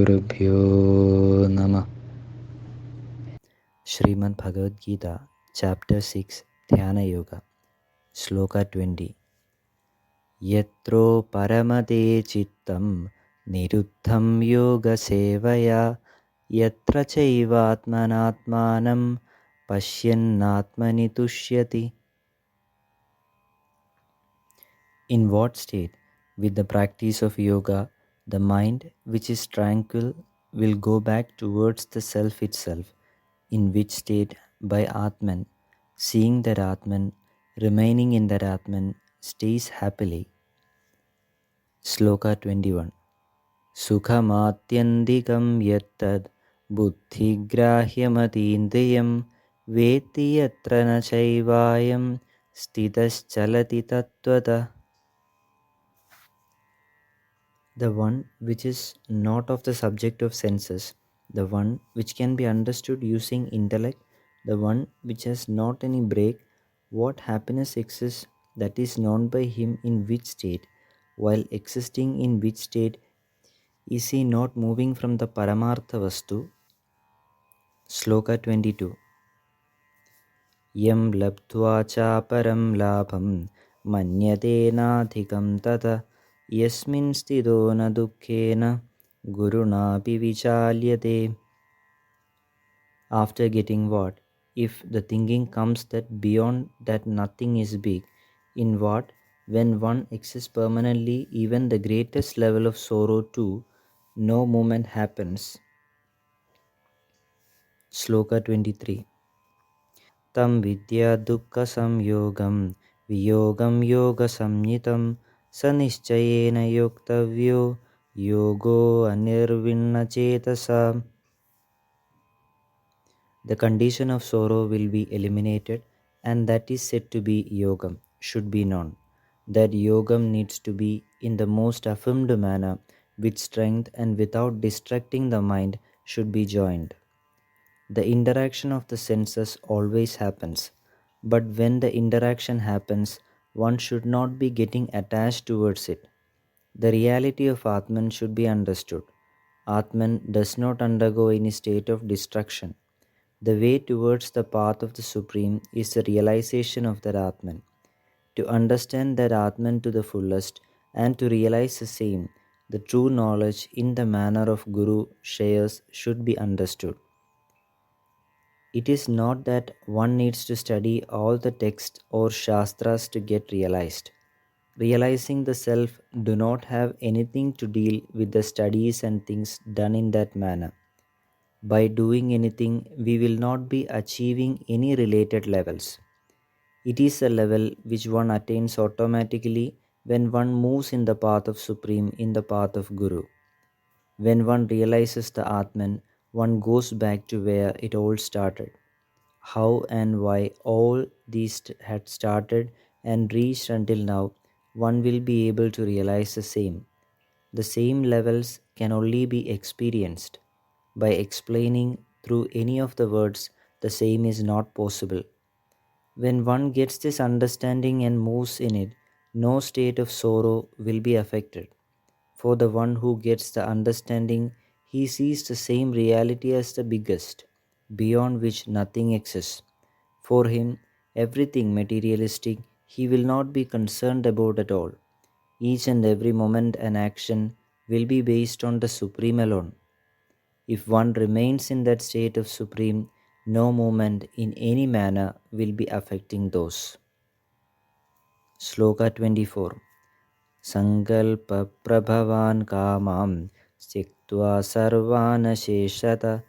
Gurubhyo Namah. Shrimad Bhagavad Gita, Chapter 6, Dhyana Yoga, Sloka 20. Yatro paramade chittam niruddham yoga sevaya yatra chaivatmanatmanam pashyannatmani tushyati. In what state, with the practice of yoga, the mind which is tranquil will go back towards the self itself, in which state by Atman, seeing that Atman, remaining in that Atman, stays happily. Sloka 21. Sukhamatyantikam yattad buddhigrahyamatīndriyam veti yatra na chaivayam stitaschalati tattvata. The one which is not of the subject of senses, the one which can be understood using intellect, the one which has not any break, what happiness exists, that is known by him in which state, while existing in which state is he not moving from the Paramartha Vastu. Sloka 22. Yam labdhva cha param labham manyate nadhikam tata yasmin sthido na dukkhena guruna vichalyate. After getting what? If the thinking comes that beyond that nothing is big, in what? When one exists permanently, even the greatest level of sorrow too, no movement happens. Sloka 23. Tam vidya dukkha samyogam viyogam yoga samyitam sanischayena yoktavyo yogo anirvinna chetasa. The condition of sorrow will be eliminated, and that is said to be yogam, should be known. That yogam needs to be in the most affirmed manner, with strength and without distracting the mind, should be joined. The interaction of the senses always happens, but when the interaction happens, one should not be getting attached towards it. The reality of Atman should be understood. Atman does not undergo any state of destruction. The way towards the path of the Supreme is the realization of that Atman. To understand that Atman to the fullest and to realize the same, the true knowledge in the manner of Guru shares should be understood. It is not that one needs to study all the texts or shastras to get realized. Realizing the self do not have anything to deal with the studies and things done in that manner. By doing anything, we will not be achieving any related levels. It is a level which one attains automatically when one moves in the path of Supreme, in the path of Guru. When one realizes the Atman, one goes back to where it all started. How and why all these had started and reached until now, one will be able to realize the same. The same levels can only be experienced. By explaining through any of the words, the same is not possible. When one gets this understanding and moves in it, no state of sorrow will be affected. For the one who gets the understanding, he sees the same reality as the biggest, beyond which nothing exists. For him, everything materialistic he will not be concerned about at all. Each and every moment and action will be based on the Supreme alone. If one remains in that state of Supreme, no movement in any manner will be affecting those. Sloka 24. Sankalpa prabhavan kamam stiktva sarvana sheshata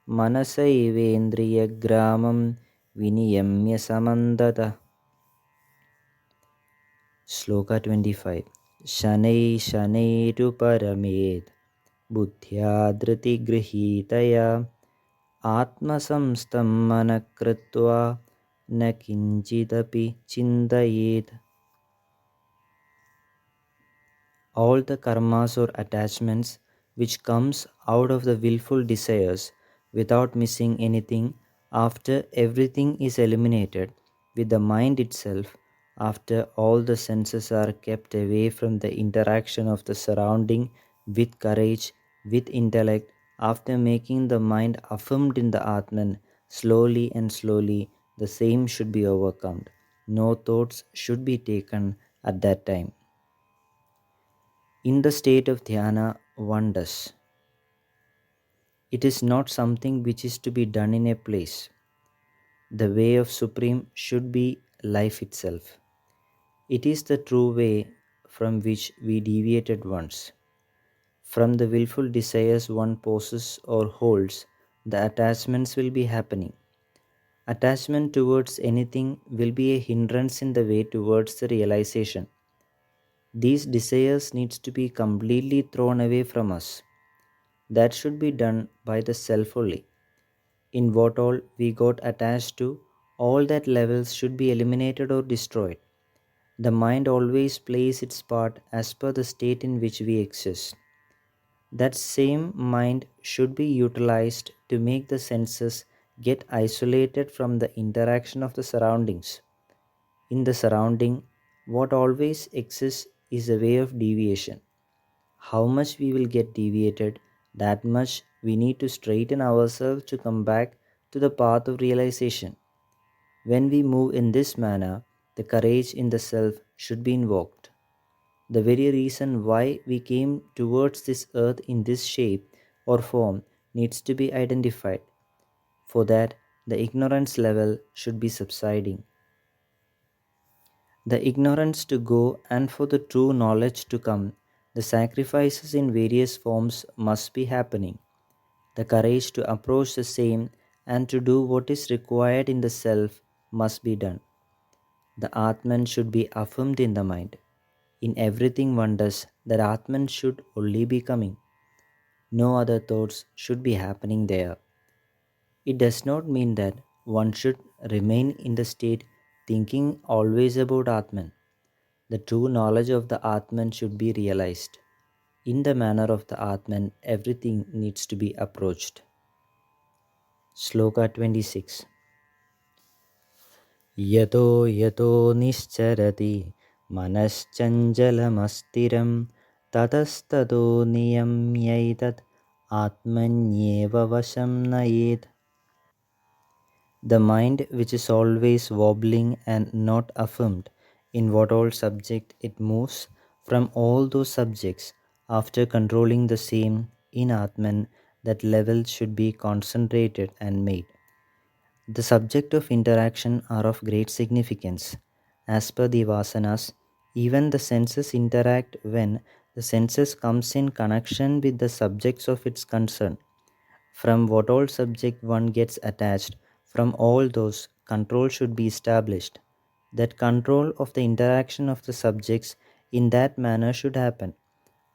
manasaivedriya gramam viniyamya samandata. Sloka 25. Shanai shanai tu paramed buddhya dhriti grihitaya atmasamstam manakritva na kinchidapi chindayet. All the karmas or attachments which comes out of the willful desires without missing anything, after everything is eliminated with the mind itself, after all the senses are kept away from the interaction of the surrounding with courage, with intellect, After making the mind affirmed in the Atman, slowly and slowly the same should be overcome. No thoughts should be taken at that time. In the state of dhyana, one does. It is not something which is to be done in a place. The way of Supreme should be life itself. It is the true way from which we deviated once. From the willful desires one possesses or holds, the attachments will be happening. Attachment towards anything will be a hindrance in the way towards the realization. These desires needs to be completely thrown away from us. That should be done by the self only. In what all we got attached to, all that levels should be eliminated or destroyed. The mind always plays its part as per the state in which we exist. That same mind should be utilized to make the senses get isolated from the interaction of the surroundings. In the surrounding, what always exists is a way of deviation. How much we will get deviated, that much we need to straighten ourselves to come back to the path of realization. When we move in this manner, the courage in the self should be invoked. The very reason why we came towards this earth in this shape or form needs to be identified. For that, the ignorance level should be subsiding. The ignorance to go and for the true knowledge to come, the sacrifices in various forms must be happening. The courage to approach the same and to do what is required in the self must be done. The Atman should be affirmed in the mind. In everything one does, that Atman should only be coming. No other thoughts should be happening there. It does not mean that one should remain in the state thinking always about Atman. The true knowledge of the Atman should be realized. In the manner of the Atman, everything needs to be approached. Sloka 26. यतो यतो निश्चरति मनश्चञ्चलमस्थिरं ततस्ततो नियम्यैतत् आत्मन्येव वशं नयेत्. The mind which is always wobbling and not affirmed in what all subject it moves from all those subjects, after controlling the same in Atman, that level should be concentrated and made. The subject of interaction are of great significance. As per the vasanas, even the senses interact when the senses comes in connection with the subjects of its concern. From what all subject one gets attached, from all those, control should be established. That control of the interaction of the subjects in that manner should happen.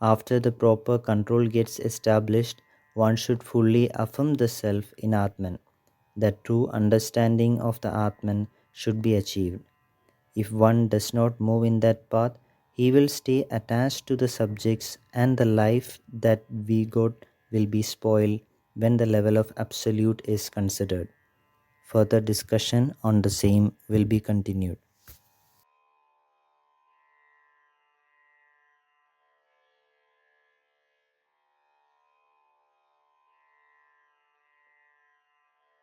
After the proper control gets established, one should fully affirm the self in Atman. That true understanding of the Atman should be achieved. If one does not move in that path, he will stay attached to the subjects and the life that we got will be spoiled when the level of absolute is considered. Further discussion on the same will be continued.